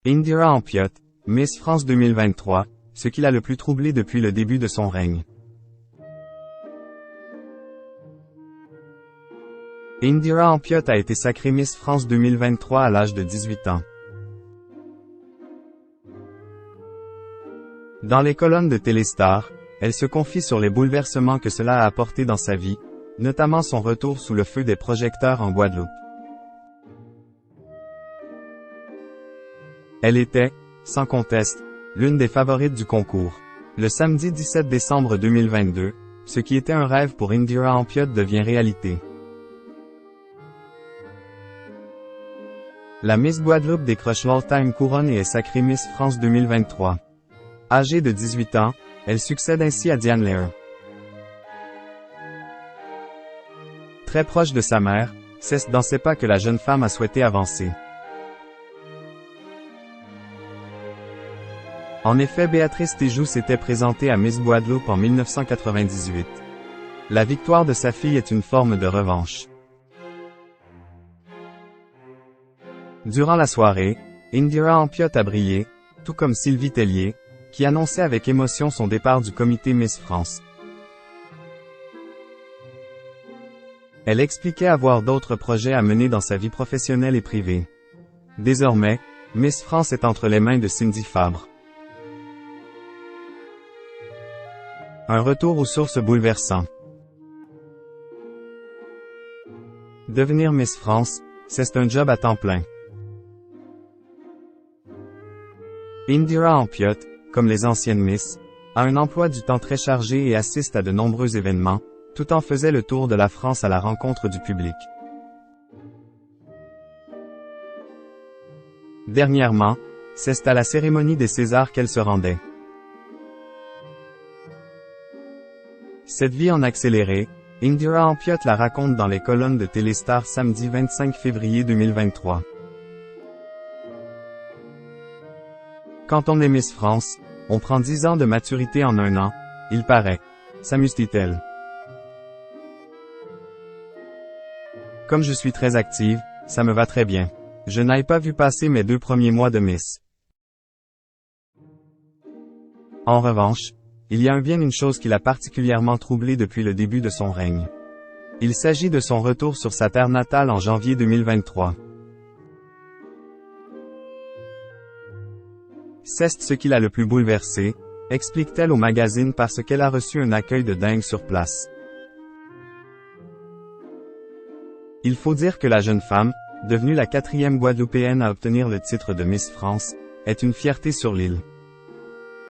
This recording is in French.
Indira Ampiotte, Miss France 2023, ce qui l'a le plus troublé depuis le début de son règne. Indira Ampiotte a été sacrée Miss France 2023 à l'âge de 18 ans. Dans les colonnes de Téléstar, elle se confie sur les bouleversements que cela a apporté dans sa vie, notamment son retour sous le feu des projecteurs en Guadeloupe. Elle était, sans conteste, l'une des favorites du concours. Le samedi 17 décembre 2022, ce qui était un rêve pour Indira Ampiotte devient réalité. La Miss Guadeloupe décroche l'all-time couronne et est sacrée Miss France 2023. Âgée de 18 ans, elle succède ainsi à Diane Lair. Très proche de sa mère, c'est dans ses pas que la jeune femme a souhaité avancer. En effet, Béatrice Téjoux s'était présentée à Miss Guadeloupe en 1998. La victoire de sa fille est une forme de revanche. Durant la soirée, Indira Ampiotte a brillé, tout comme Sylvie Tellier, qui annonçait avec émotion son départ du comité Miss France. Elle expliquait avoir d'autres projets à mener dans sa vie professionnelle et privée. Désormais, Miss France est entre les mains de Cindy Fabre. Un retour aux sources bouleversant. Devenir Miss France, c'est un job à temps plein. Indira Ampiotte, comme les anciennes Miss, a un emploi du temps très chargé et assiste à de nombreux événements, tout en faisant le tour de la France à la rencontre du public. Dernièrement, c'est à la cérémonie des Césars qu'elle se rendait. Cette vie en accéléré, Indira Ampiotte la raconte dans les colonnes de Téléstar samedi 25 février 2023. Quand on est Miss France, on prend 10 ans de maturité en un an, il paraît. S'amuse-t-elle? Comme je suis très active, ça me va très bien. Je n'ai pas vu passer mes 2 premiers mois de Miss. En revanche, il y a bien une chose qui l'a particulièrement troublée depuis le début de son règne. Il s'agit de son retour sur sa terre natale en janvier 2023. C'est ce qui l'a le plus bouleversée, explique-t-elle au magazine parce qu'elle a reçu un accueil de dingue sur place. Il faut dire que la jeune femme, devenue la 4e Guadeloupéenne à obtenir le titre de Miss France, est une fierté sur l'île.